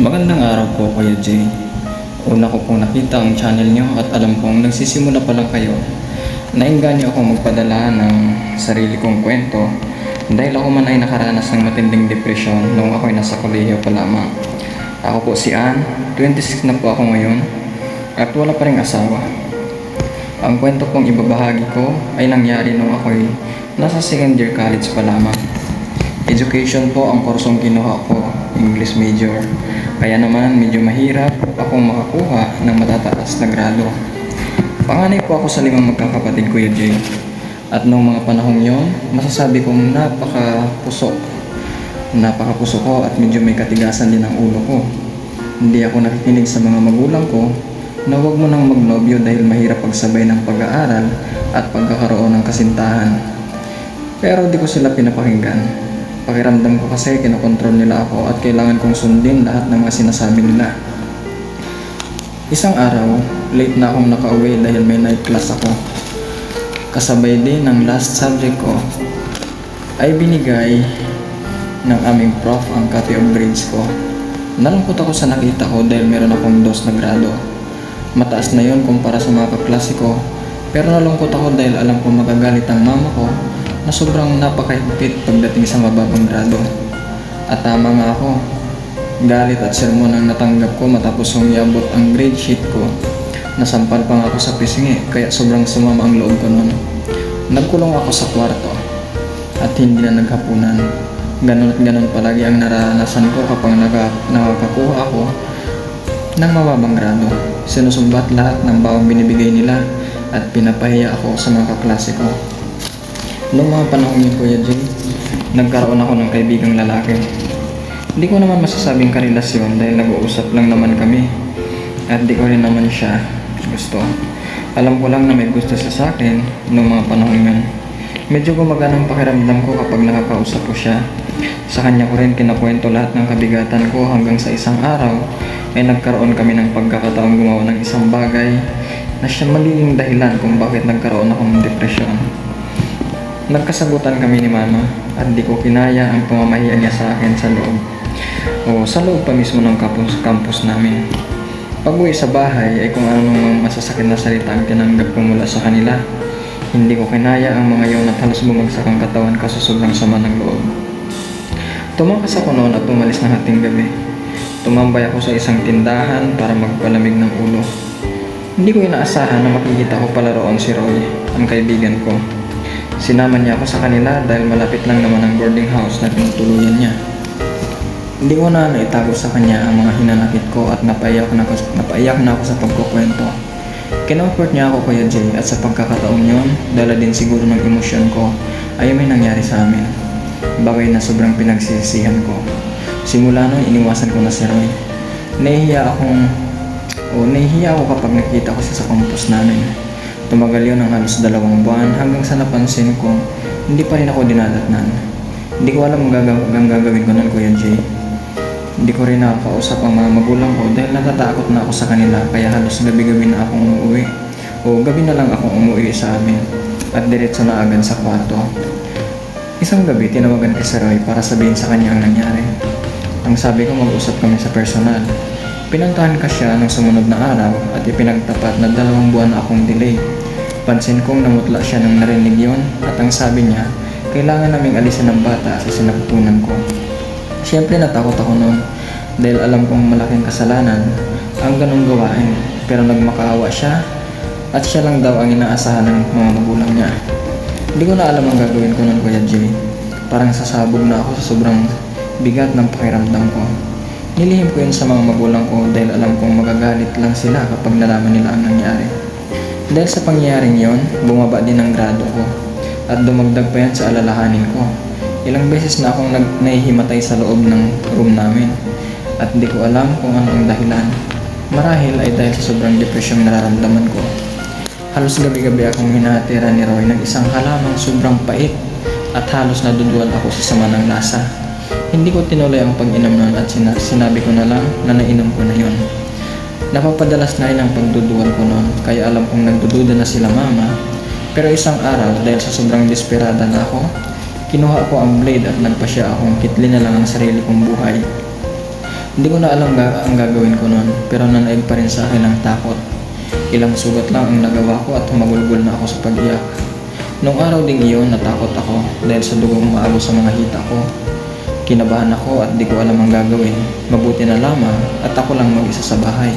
Magandang araw po Kuya Jay. Una ko pong nakita ang channel nyo at alam kong nagsisimula pa lang kayo. Nainganyo ako magpadala ng sarili kong kwento dahil ako man ay nakaranas ng matinding depresyon noong ako'y nasa kolehiyo pa lamang. Ako po si Ann, 26 na po ako ngayon at wala pa ring asawa. Ang kwento pong ibabahagi ko ay nangyari noong ako'y nasa second year college pa lamang. Education po ang kursong kinuha ko, English major. Kaya naman medyo mahirap akong makakuha ng matataas na grado. Panganay po ako sa 5 magkakapatid, Kuya Jay. At noong mga panahong yon, masasabi kong napakapuso ko at medyo may katigasan din ang ulo ko. Hindi ako nakikinig sa mga magulang ko na huwag mo nang magnobyo dahil mahirap pagsabay ng pag-aaral at pagkakaroon ng kasintahan. Pero di ko sila pinapakinggan. Pakiramdam ko kasi kinokontrol nila ako at kailangan kong sundin lahat ng mga sinasabi nila. Isang araw, late na akong nakauwi dahil may night class ako. Kasabay din ng last subject ko ay binigay ng aming prof ang copy of grades ko. Nalungkot ako sa nakita ko dahil meron akong 2 na grado. Mataas na yon kumpara sa mga kaklase ko, pero nalungkot ako dahil alam ko magagalit ang mama ko na sobrang napakahigpit pagdating sa mababang grado. At tama nga ako, galit at sermon ang natanggap ko matapos kong iabot ang grade sheet ko. Nasampal pa nga ako sa pisngi kaya sobrang sumama ang loob ko noon. Nagkulong ako sa kwarto at hindi na naghapunan. Ganon at ganon palagi ang naranasan ko kapag nakakakuha ako ng mababang grado. Sinusumbat lahat ng bawang binibigay nila at pinapahiya ako sa mga kaklase ko. Noong mga panahon yun, Kuya Jay, nagkaroon ako ng kaibigang lalaki. Hindi ko naman masasabing karelasyon dahil nag-uusap lang naman kami at di ko rin naman siya gusto. Alam ko lang na may gusto siya sa akin noong mga panahon yun. Medyo gumagaan ang pakiramdam ko kapag nakakausap ko siya. Sa kanya ko rin kinakwento lahat ng kabigatan ko hanggang sa isang araw ay nagkaroon kami ng pagkakataong gumawa ng isang bagay na siya magiging dahilan kung bakit nagkaroon ako ng depresyon. Nagkasagutan kami ni Mama at di ko kinaya ang pamamahiya niya sa akin sa loob. Sa loob pa mismo ng campus namin. Pag-uwi sa bahay ay kung anong masasakit na salita ang tinanggap ko mula sa kanila. Hindi ko kinaya ang mga yon at halos bumagsak ang katawan kasi sobrang sama ng loob. Tumakas ako noon at umalis ng hating gabi. Tumambay ako sa isang tindahan para magpalamig ng ulo. Hindi ko inaasahan na makikita ko pala roon si Roy, ang kaibigan ko. Sinama niya ako sa kanila dahil malapit lang naman ang boarding house na tinutuluyan niya. Hindi ko na naitago sa kanya ang mga hinanakit ko at napaiyak na ako sa pagkukwento. Kinomfort niya ako, Kuya Jay, at sa pagkakataong yon, dala din siguro ng emosyon ko ay may nangyari sa amin. Bagay na sobrang pinagsisisihan ko. Simula noon, iniwasan ko na si Roy. Nahihiya ako kapag nakita ko siya sa campus namin. Tumagal yun ng halos 2 buwan hanggang sa napansin ko hindi pa rin ako dinadatnan. Hindi ko alam ang gagawin ko nun, Kuya Jay. Hindi ko rin nakakausap ang mga magulang ko dahil natatakot na ako sa kanila kaya halos gabi-gabi na akong umuwi. Gabi na lang akong umuwi sa amin at diretso na agad sa kwarto. Isang gabi tinawagan kay Sir Roy para sabihin sa kanya ang nangyari. Ang sabi ko mag-usap kami sa personal. Pinuntahan ka siya ng sumunod na araw at ipinagtapat na 2 buwan na akong delay. Pansin kong namutla siya nang narinig yon at ang sabi niya, kailangan naming alisin ng bata sa sinapupunan ko. Siyempre natakot ako noon dahil alam kong malaking kasalanan ang ganong gawain, pero nagmakaawa siya at siya lang daw ang inaasahan ng mga magulang niya. Hindi ko na alam ang gagawin ko noon, Kuya Jay. Parang sasabog na ako sa sobrang bigat ng pakiramdam ko. Nilihim ko yun sa mga magulang ko dahil alam kong magagalit lang sila kapag nalaman nila ang nangyari. Dahil sa pangyayaring yon, bumaba din ang grado ko at dumagdag pa yan sa alalahanin ko. Ilang beses na akong nahihimatay sa loob ng room namin at di ko alam kung ano ang dahilan. Marahil ay dahil sa sobrang depresyong nararamdaman ko. Halos gabi-gabi akong hinahatira ni Roy ng isang halamang sobrang pait at halos naduduwal ako sa sama ng lasa. Hindi ko tinuloy ang pag-inom noon at sinabi ko na lang na nainom ko na yon. Napapadalas na rin ang pagduduwal ko noon kaya alam kong nagdududa na sila Mama. Pero isang araw dahil sa sobrang desperada na ako, kinuha ko ang blade at nagpasya akong kitlin na lang ang sarili kong buhay. Hindi ko na alam ang gagawin ko noon, pero nanaig pa rin sa akin ang takot. Ilang sugat lang ang nagawa ko at humagulgol na ako sa pag-iyak. Noong araw ding iyon, natakot ako dahil sa dugong umaalo sa mga hita ko. Kinabahan ako at di ko alam ang gagawin. Mabuti na lamang at ako lang mag-isa sa bahay.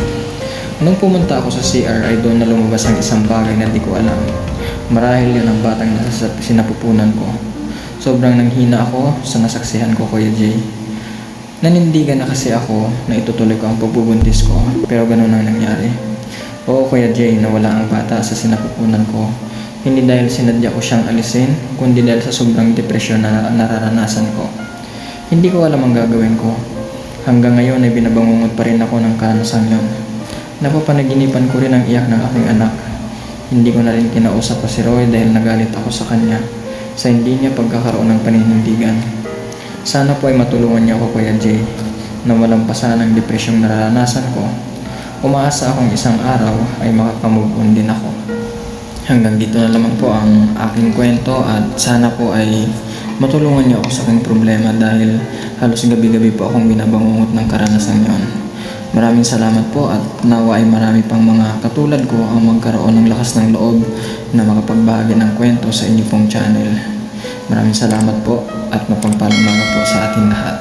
Nung pumunta ako sa CR ay doon na lumabas ang isang bagay na di ko alam. Marahil yun ang batang nasa sinapupunan ko. Sobrang nanghina ako sa nasaksihan ko, Kuya Jay. Nanindigan na kasi ako na itutuloy ko ang pagbubuntis ko, pero ganun ang nangyari. Oo, Kuya Jay, nawala ang bata sa sinapupunan ko. Hindi dahil sinadya ko siyang alisin, kundi dahil sa sobrang depresyon na nararanasan ko. Hindi ko alam ang gagawin ko. Hanggang ngayon ay binabangungot pa rin ako ng karanasang yun. Napapanaginipan ko rin ang iyak ng aking anak. Hindi ko na rin kinausap pa si Roy dahil nagalit ako sa kanya sa hindi niya pagkakaroon ng paninindigan. Sana po ay matulungan niya ako, Kuya Jay, na malampasan ang depresyong nararanasan ko. Umaasa akong isang araw ay makakamove on din ako. Hanggang dito na lamang po ang aking kwento at sana po ay matulungan niyo ako sa aking problema dahil halos gabi-gabi po akong binabangungot ng karanasan yon. Maraming salamat po at nawa ay marami pang mga katulad ko ang magkaroon ng lakas ng loob na makapagbahagi ng kwento sa inyo pong channel. Maraming salamat po at mapagpalang umaga po sa ating lahat.